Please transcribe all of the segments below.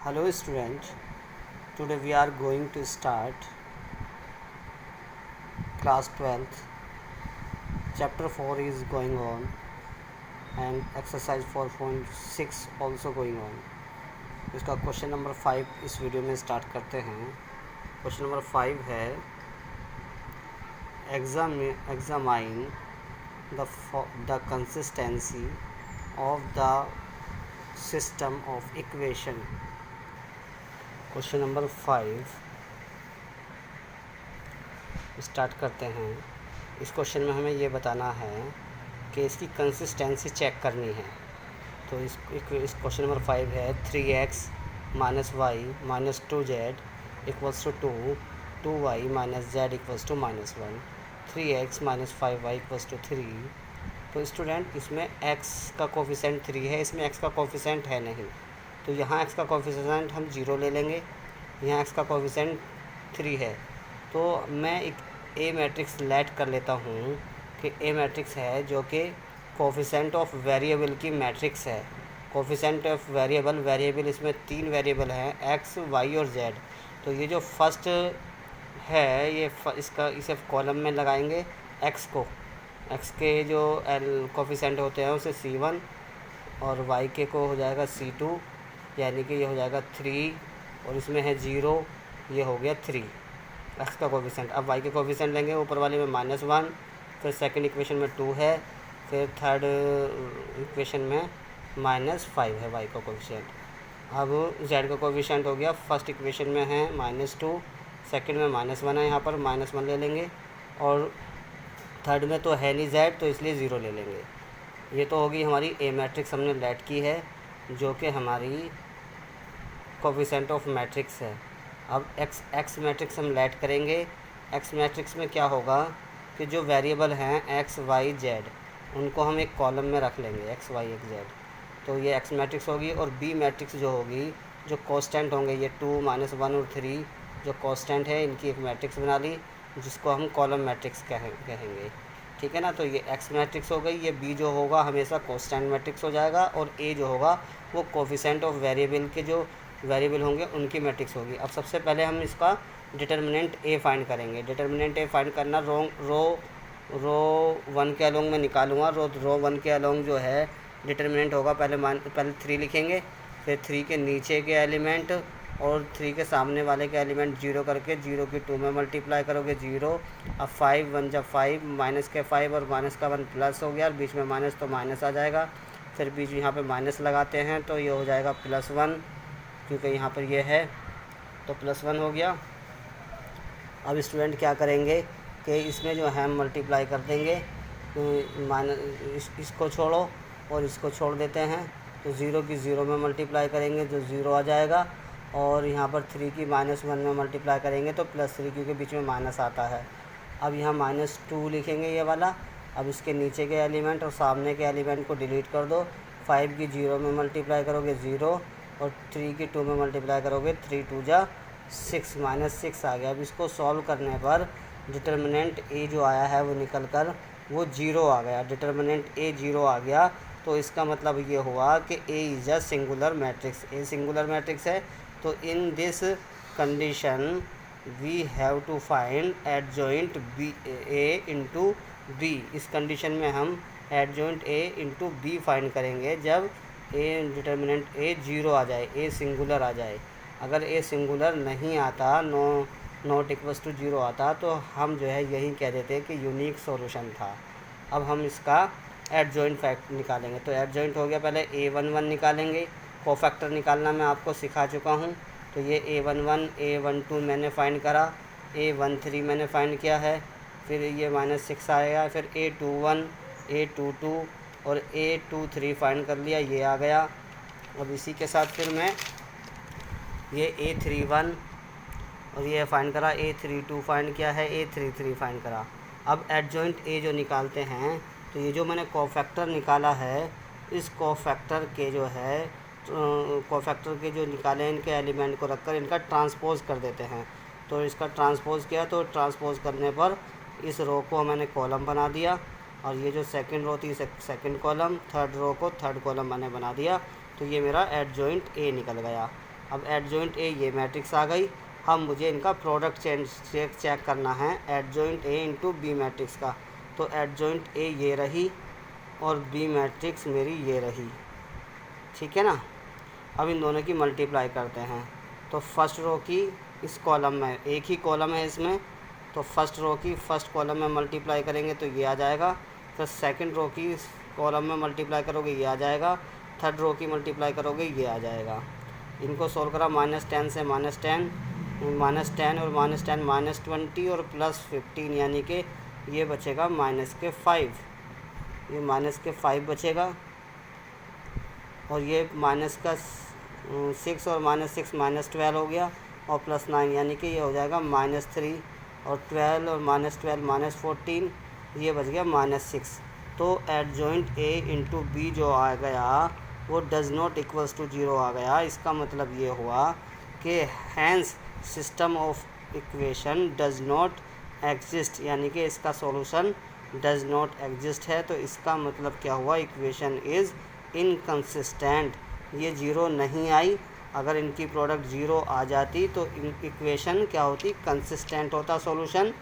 Hello student, today we are going to start class 12th. Chapter 4 is going on and exercise 4.6 also going on. इसका question number 5 इस video में start करते हैं. Question number 5 है examine the consistency of the system of equation. Question number 5 start करते हैं. इस question में हमें ये बताना है कि इसकी कंसिस्टेंसी चेक करनी है. तो इस क्वेश्चन नंबर 5 है 3x minus y minus 2z equals to 2y minus z equals to -1, 3x minus 5y equals to 3. तो स्टूडेंट इसमें x का कोफिशेंट 3 है, इसमें x का कोफिशेंट है नहीं, तो यहाँ x का कोफिशेंट हम 0 ले लेंगे. यहाँ x का कोफिशेंट 3 है, तो मैं एक ए मैट्रिक्स लेट कर लेता हूँ कि ए मैट्रिक्स है जो कि कोफिशेंट ऑफ वेरिएबल की मैट्रिक्स है. कोफिशेंट ऑफ वेरिएबल इसमें 3 वेरिएबल हैं x, y और z. तो ये जो फर्स्ट है ये इसे कॉलम में लगाएंगे. x के जो कोफिशेंट होते हैं उसे c1 और y के को हो जाएगा c2, यानी कि ये हो जाएगा 3 और इसमें है 0, ये हो गया 3 x का कोफिशेंट. अब y के कोफिशेंट लेंगे, ऊपर वाले में -1, फिर सेकंड इक्वेशन में 2 है, फिर थर्ड इक्वेशन में -5 है y का कोफिशेंट. अब z का कोफिशेंट हो गया, फर्स्ट इक्वेशन में है -2, सेकंड में -1 है, यहाँ पर -1 ले लेंगे, और थर्ड में तो है नहीं z, तो इसलिए 0 ले लेंगे. ये तो होगी हमारी ए मैट्रिक्स हमने लेट की है जो कि हमारी कोफिशेंट ऑफ मैट्रिक्स है. अब एक्स मैट्रिक्स हम लेट करेंगे. एक्स मैट्रिक्स में क्या होगा कि जो वेरिएबल हैं एक्स वाई जेड उनको हम एक कॉलम में रख लेंगे, एक्स वाई एक जेड. तो ये एक्स मैट्रिक्स होगी. और बी मैट्रिक्स जो होगी, जो कांस्टेंट होंगे, ये 2, -1 और 3 जो कांस्टेंट है, इनकी एक मैट्रिक्स बना ली जिसको हम कॉलम मैट्रिक्स कहेंगे. ठीक है ना. तो ये एक्स मैट्रिक्स हो गई. ये बी जो होगा हमेशा कांस्टेंट मैट्रिक्स हो जाएगा, और ए जो होगा वो कोफिशेंट ऑफ वेरिएबल के जो वेरिएबल होंगे उनकी मैट्रिक्स होगी. अब सबसे पहले हम इसका डिटर्मिनेंट ए फाइंड करेंगे. डिटर्मिनेंट ए फाइंड करना रो 1 के अलोंग में निकालूंगा. रो 1 के अलोंग जो है डिटर्मिनेंट होगा, पहले 3 लिखेंगे, फिर 3 के नीचे के एलिमेंट और 3 के सामने वाले के एलिमेंट 0 करके 0 की 2 में मल्टीप्लाई करोगे 0. अब 5 1 जब 5 माइनस के 5 और माइनस का 1 प्लस हो गया, और बीच में माइनस तो माइनस आ जाएगा. फिर बीच में यहाँ पे माइनस लगाते हैं तो ये हो जाएगा +1, क्योंकि यहाँ पर ये है तो +1 हो गया. अब स्टूडेंट क्या करेंगे कि इसमें जो है मल्टीप्लाई कर देंगे. इसको छोड़ो और इसको छोड़ देते हैं, तो 0 की 0 में मल्टीप्लाई करेंगे तो 0 आ जाएगा. और यहाँ पर 3 की -1 में मल्टीप्लाई करेंगे तो +3, क्योंकि बीच में माइनस आता है. अब यहाँ -2 लिखेंगे ये वाला. अब इसके नीचे के एलिमेंट और सामने के एलिमेंट को डिलीट कर दो. 5 की 0 में मल्टीप्लाई करोगे 0, और 3 की 2 में मल्टीप्लाई करोगे 3 2 जा 6, -6 आ गया. अब इसको सॉल्व करने पर डिटर्मिनेंट ए जो आया है वो निकल कर वो 0 आ गया. डिटर्मिनेंट ए 0 आ गया, तो इसका मतलब ये हुआ कि A is a singular matrix. A singular matrix है. तो in this condition we have to find adjoint B A into B. इस कंडीशन में हम एडजॉइंट ए इंटू बी फाइंड करेंगे जब ए डिटर्मिनेंट ए 0 आ जाए, ए सिंगुलर आ जाए. अगर ए सिंगुलर नहीं आता, नॉट इक्वल्स टू 0 आता, तो हम जो है यही कह देते हैं कि यूनिक सॉल्यूशन था. अब हम इसका एडजॉइंट फैक्ट निकालेंगे. तो एडजॉइंट हो गया, पहले a11 निकालेंगे. कोफैक्टर निकालना मैं आपको सिखा चुका हूँ. तो ये a11 a12 मैंने फ़ाइंड करा, a13 मैंने फ़ाइंड किया है, फिर ये -6 आएगा, फिर a21 a22 और a23 फाइंड कर लिया, ये आ गया. अब इसी के साथ फिर मैं ये a31 और ये फाइंड करा, a32 फाइंड किया है, a33 फाइंड करा. अब एडजॉइंट ए जो निकालते हैं, तो ये जो मैंने कोफैक्टर निकाला है, इस कोफैक्टर के जो निकाले इनके एलिमेंट को रखकर इनका ट्रांसपोज कर देते हैं. तो इसका ट्रांसपोज किया, तो ट्रांसपोज करने पर इस रो को मैंने कॉलम बना दिया, और ये जो सेकंड रो थी सेकंड कॉलम, थर्ड रो को थर्ड कॉलम मैंने बना दिया. तो ये मेरा एडजॉइंट ए निकल गया. अब एडजॉइंट ए ये मैट्रिक्स आ गई। अब मुझे इनका प्रोडक्ट चेक करना है adjoint A into B matrix का। तो एडजॉइंट ए ये रही और बी मैट्रिक्स मेरी ये रही, ठीक है ना। अब इन दोनों की मल्टीप्लाई करते हैं। तो फर्स्ट रो की इस कॉलम में, एक ही कॉलम है इसमें, तो फर्स्ट रो की फर्स्ट कॉलम में मल्टीप्लाई करेंगे तो ये आ जाएगा। फिर सेकंड रो की इस कॉलम में मल्टीप्लाई करोगे ये आ जाएगा। थर्ड रो की मल्टीप्लाई करोगे ये आ जाएगा। इनको सोल्व करा -10 से -10 और -10 -20 और +15, यानी कि ये बचेगा -5। ये -5 बचेगा और ये -6 और -6 -12 हो गया और +9, यानी कि ये हो जाएगा -3 और 12 और -12 -14, ये बच गया -6। तो एडजॉइंट ए इंटू बी जो आ गया वो डज़ नॉट इक्वल्स टू 0 आ गया। इसका मतलब ये हुआ कि hence system of equation does not exist, यानी कि इसका सॉल्यूशन डज़ नॉट एग्जिस्ट है। तो इसका मतलब क्या हुआ, इक्वेशन इज़ इनकंसिस्टेंट। ये 0 नहीं आई। अगर इनकी प्रोडक्ट 0 आ जाती तो इक्वेशन क्या होती, कंसिस्टेंट होता सॉल्यूशन,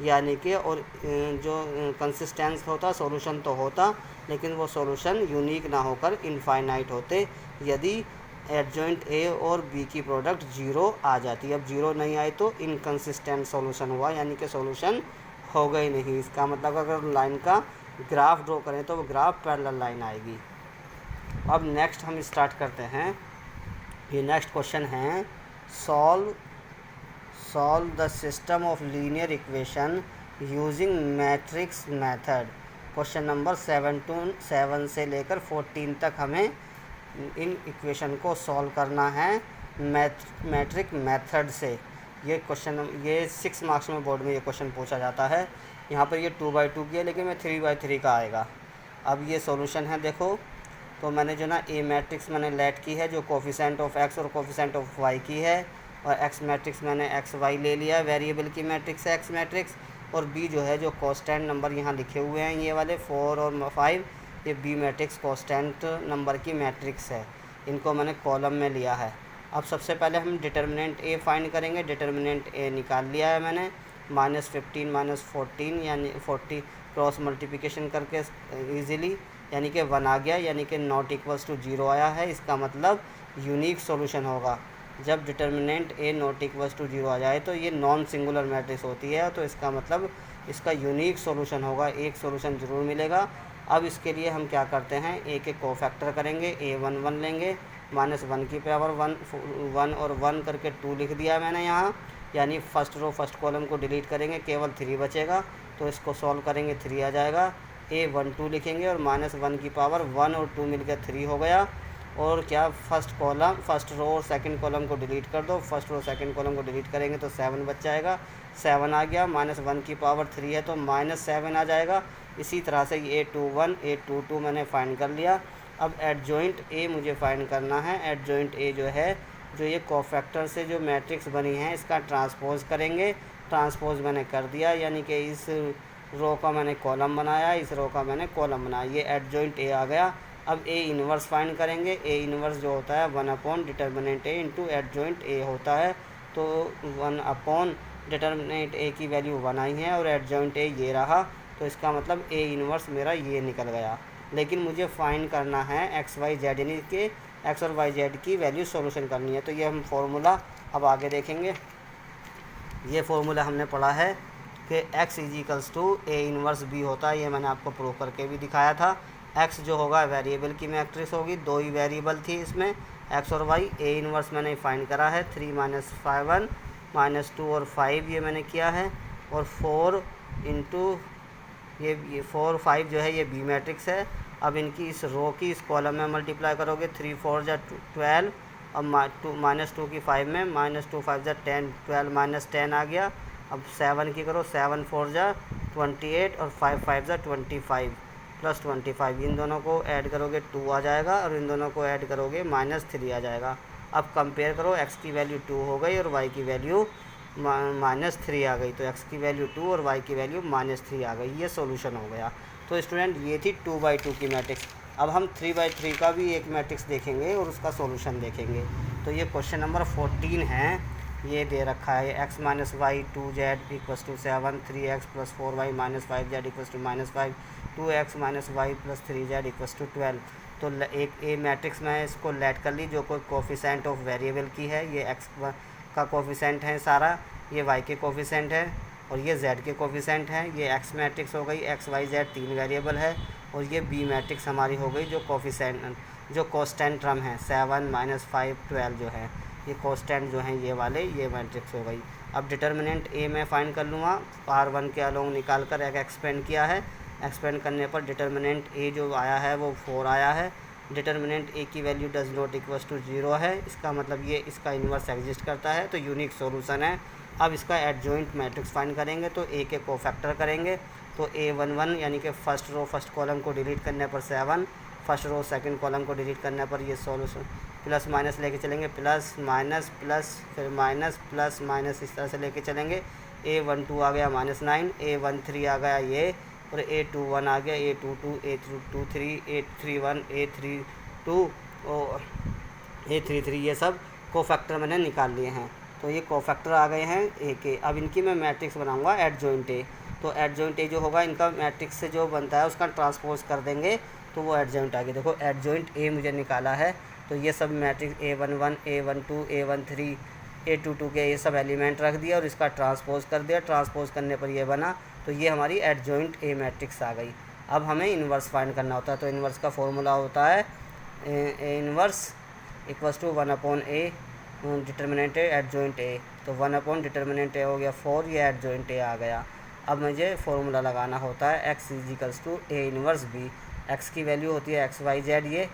यानी कि और जो कंसिस्टेंस होता सॉल्यूशन तो होता, लेकिन वो सॉल्यूशन यूनिक ना होकर इनफाइनाइट होते यदि एडजॉइंट ए और बी की प्रोडक्ट 0 आ जाती। अब 0 नहीं आई तो इनकंसिस्टेंट सॉल्यूशन हुआ, यानी कि सॉल्यूशन होगा ही नहीं। इसका मतलब अगर लाइन का ग्राफ ड्रॉ करें तो वो ग्राफ पैरेलल लाइन आएगी। अब नेक्स्ट हम स्टार्ट करते हैं। ये नेक्स्ट क्वेश्चन है solve the system of linear equation using matrix method. Question number 7 से लेकर 14 तक हमें इन इक्वेशन को सॉल्व करना है मैट्रिक मेथड से। ये क्वेश्चन 6 मार्क्स में बोर्ड में ये क्वेश्चन पूछा जाता है। यहाँ पर ये 2/2 की है, लेकिन मैं 3/3 का आएगा। अब ये सॉल्यूशन है, देखो। तो मैंने जो ना ए मैट्रिक्स मैंने लेट की है जो कोफिशेंट ऑफ एक्स और कोफिशेंट ऑफ वाई की है, और एक्स मैट्रिक्स मैंने एक्स वाई ले लिया है, वेरिएबल की मैट्रिक्स है एक्स मैट्रिक्स। और बी जो है जो कांस्टेंट नंबर यहाँ लिखे हुए हैं ये वाले 4 और 5, ये बी मैट्रिक्स कांस्टेंट नंबर की मैट्रिक्स है। इनको मैंने कॉलम में लिया है। अब सबसे पहले हम डिटर्मिनेंट ए फाइंड करेंगे। डिटर्मिनेंट ए निकाल लिया है मैंने, -15 -14 यानी 40 क्रॉस मल्टीप्लिकेशन करके ईज़िली, यानी कि 1 आ गया, यानी कि नॉट इक्वल्स टू 0 आया है। इसका मतलब यूनिक सॉल्यूशन होगा। जब determinant A not equals to 0 आ जाए तो ये नॉन सिंगुलर मैट्रिक्स होती है, तो इसका मतलब इसका यूनिक सॉल्यूशन होगा, एक सॉल्यूशन ज़रूर मिलेगा। अब इसके लिए हम क्या करते हैं, ए के कोफैक्टर करेंगे, a1 लेंगे, -1 की पावर 1 और 1 करके 2 लिख दिया मैंने यहाँ, यानी फर्स्ट रो फर्स्ट कॉलम को डिलीट करेंगे, केवल 3 बचेगा। तो इसको सॉल्व करेंगे, 3 आ जाएगा। a12 लिखेंगे और -1 की पावर 1 और 2 मिलकर 3 हो गया। और क्या, फर्स्ट रो और सेकंड कॉलम को डिलीट कर दो। फर्स्ट रो सेकंड कॉलम को डिलीट करेंगे तो 7 बच जाएगा। 7 आ गया, -1 की पावर 3 है तो -7 आ जाएगा। इसी तरह से a21 a22 मैंने फाइंड कर लिया। अब एडजॉइंट ए मुझे फाइंड करना है। एडजॉइंट ए जो है, जो ये कोफैक्टर से जो मैट्रिक्स बनी है इसका ट्रांसपोज करेंगे। ट्रांसपोज मैंने कर दिया, यानी कि इस रो का मैंने कॉलम बनाया, इस रो का मैंने कॉलम बनाया, ये एडजॉइंट ए आ गया। अब ए इन्वर्स फाइंड करेंगे। ए इन्वर्स जो होता है 1 determinant A into adjoint A होता है। तो 1 डिटर्मिनेंट ए की वैल्यू 1 आई है और एडजॉइंट ए ये रहा, तो इसका मतलब ए इन्वर्स मेरा ये निकल गया। लेकिन मुझे फाइंड करना है एक्स वाई जेड, यानी कि एक्स और वाई जेड की वैल्यू सॉल्यूशन करनी है। तो ये हम फार्मूला अब आगे देखेंगे। ये फार्मूला हमने पढ़ा है कि x = a इन्वर्स b होता है, ये मैंने आपको प्रूव करके भी दिखाया था। x जो होगा वेरिएबल की मैट्रिक्स होगी, 2 ही वेरिएबल थी इसमें, x और y। a इन्वर्स मैंने फाइंड करा है 3 - 5 -2 और 5 ये मैंने किया है। और 4 इंटू ये 4 5 जो है ये बी मैट्रिक्स है। अब इनकी इस रो की इस कॉलम में मल्टीप्लाई करोगे, 3 4 = 12 और -2 की 5 में, -2 5 = 10, 12 - 10 आ गया। अब 7 की करो, 7 4 = 28 और 5 5 = 25 + 25। इन दोनों को ऐड करोगे 2 आ जाएगा और इन दोनों को ऐड करोगे -3 आ जाएगा। अब कंपेयर करो, x की वैल्यू 2 हो गई और y की वैल्यू -3 आ गई। तो x की वैल्यू 2 और y की वैल्यू -3 आ गई। ये सॉल्यूशन हो गया। तो स्टूडेंट ये थी 2/2 की मैट्रिक्स। अब हम 3/3 का भी एक मैट्रिक्स देखेंगे और उसका सॉल्यूशन देखेंगे। तो ये क्वेश्चन नंबर 14 है। ये दे रखा है x minus y 2z equals to 7, 3x plus 4y minus 5z equals to -5, 2x minus y plus 3z equals to 12। तो एक ए मैट्रिक्स में इसको लेट कर ली, जो कोई कोफिशेंट ऑफ वेरिएबल की है। ये x का कोफिशेंट है सारा, ये y के कोफिशेंट है और ये z के कोफिशेंट हैं। ये x मैट्रिक्स हो गई, x y z 3 वेरिएबल है। और ये b मैट्रिक्स हमारी हो गई, जो कोफिशेंट जो कांस्टेंट टर्म है 7 -5 12 जो है, ये कांस्टेंट जो है ये वाले, ये मैट्रिक्स हो गई। अब डिटर्मिनेंट ए में फाइंड कर लूँगा, R1 के अलोंग निकाल कर एक एक्सपेंड किया है। एक्सपेंड करने पर डिटर्मिनेंट ए जो आया है वो 4 आया है। डिटर्मिनेंट ए की value does not equals to 0 है, इसका मतलब ये इसका इन्वर्स एग्जिस्ट करता है, तो यूनिक सॉल्यूशन है। अब इसका एडजॉइंट मैट्रिक्स फाइंड करेंगे, तो ए के कोफैक्टर करेंगे। तो A11 यानी कि फर्स्ट रो फर्स्ट कॉलम को डिलीट करने पर 7, फर्स्ट रो सेकंड कॉलम को डिलीट करने पर ये सॉल्यूशन प्लस माइनस लेके चलेंगे, प्लस माइनस प्लस फिर माइनस प्लस माइनस, इस तरह से लेके चलेंगे। A12 आ गया -9, A13 आ गया ये, और A21 आ गया, A22, A23, A31, A32 और A33, ये सब कोफैक्टर मैंने निकाल लिए हैं। तो ये कोफैक्टर आ गए हैं ए के। अब इनकी मैं मैट्रिक्स बनाऊंगा एडजॉइंट ए। तो एडजॉइंट ए जो होगा, इनका मैट्रिक्स से जो बनता है उसका ट्रांसपोज कर देंगे, तो वो एडजॉइंट आ गया। देखो एडजॉइंट ए मुझे निकाला है, तो ये सब matrix A11, A12, A13, A22 के ये सब एलिमेंट रख दिया और इसका ट्रांसपोज कर दिया। ट्रांसपोज करने पर ये बना, तो ये हमारी एडजॉइंट ए मैट्रिक्स आ गई। अब हमें इन्वर्स फाइंड करना होता है, तो इन्वर्स का फॉर्मूला होता है A inverse equals to 1/a determinant A adjoint A. तो 1 डिटर्मिनेंट ए हो गया 4, ये एडजॉइंट ए आ गया। अब मुझे फॉर्मूला लगाना होता है x equals to A inverse B. x की वैल्यू होती है XYZ, ये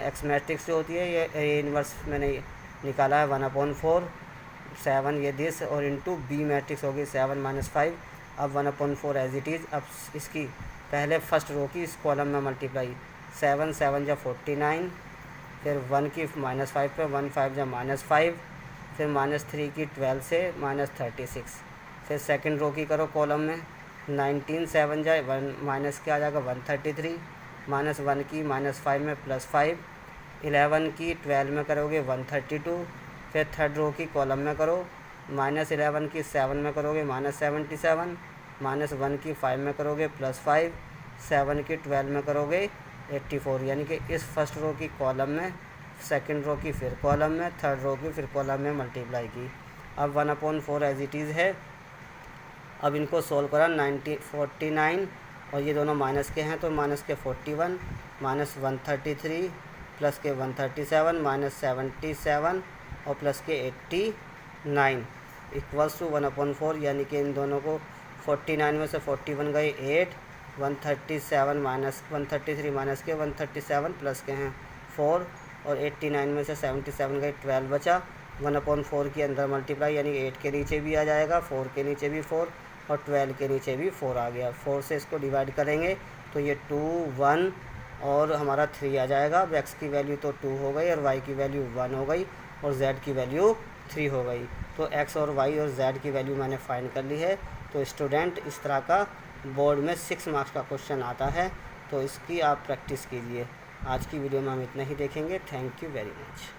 x मैट्रिक्स जो होती है, ये ए इन्वर्स मैंने निकाला है 1/4, 7 ये दिस, और इंटू बी मैट्रिक्स होगी 7 -5। अब 1/4 एज इट इज़। अब इसकी पहले फर्स्ट रो की इस कॉलम में मल्टीप्लाई, 7 7 जा 49, फिर 1 की -5 पे 1 5 जा -5, फिर -3 की 12 से -36। फिर सेकंड रो की करो कॉलम में, 19 7 जाए 1 माइनस के आ जाएगा 133, -1 की -5 में +5, 11 की 12 में करोगे 132। फिर थर्ड रो की कॉलम में करो, -11 की 7 में करोगे -77, -1 की 5 में करोगे +5, 7 की 12 में करोगे 84। यानी कि इस फर्स्ट रो की कॉलम में, सेकंड रो की फिर कॉलम में, थर्ड रो की फिर कॉलम में मल्टीप्लाई की। अब 1/4 एज इट इज़ है। अब इनको सोल्व करा, 49 और ये दोनों माइनस के हैं, तो माइनस के 41, -133, प्लस के 137, -77 और प्लस के 89 इक्वल्स टू 1/4। यानी कि इन दोनों को 49 में से 41 गए 8, 137 माइनस 133 माइनस के 137 प्लस के हैं 4, और 89 में से 77 गए 12 बचा। 1/4 के अंदर मल्टीप्लाई, यानी 8 के नीचे भी आ जाएगा, 4 के नीचे भी 4 और 12 के नीचे भी 4 आ गया। 4 से इसको डिवाइड करेंगे तो ये 2 1 और हमारा 3 आ जाएगा। अब x की वैल्यू तो 2 हो गई और y की वैल्यू 1 हो गई और z की वैल्यू 3 हो गई। तो x और y और z की वैल्यू मैंने फाइंड कर ली है। तो स्टूडेंट, इस तरह का बोर्ड में 6 मार्क्स का क्वेश्चन आता है, तो इसकी आप प्रैक्टिस कीजिए। आज की वीडियो में हम इतना ही देखेंगे। Thank you very much.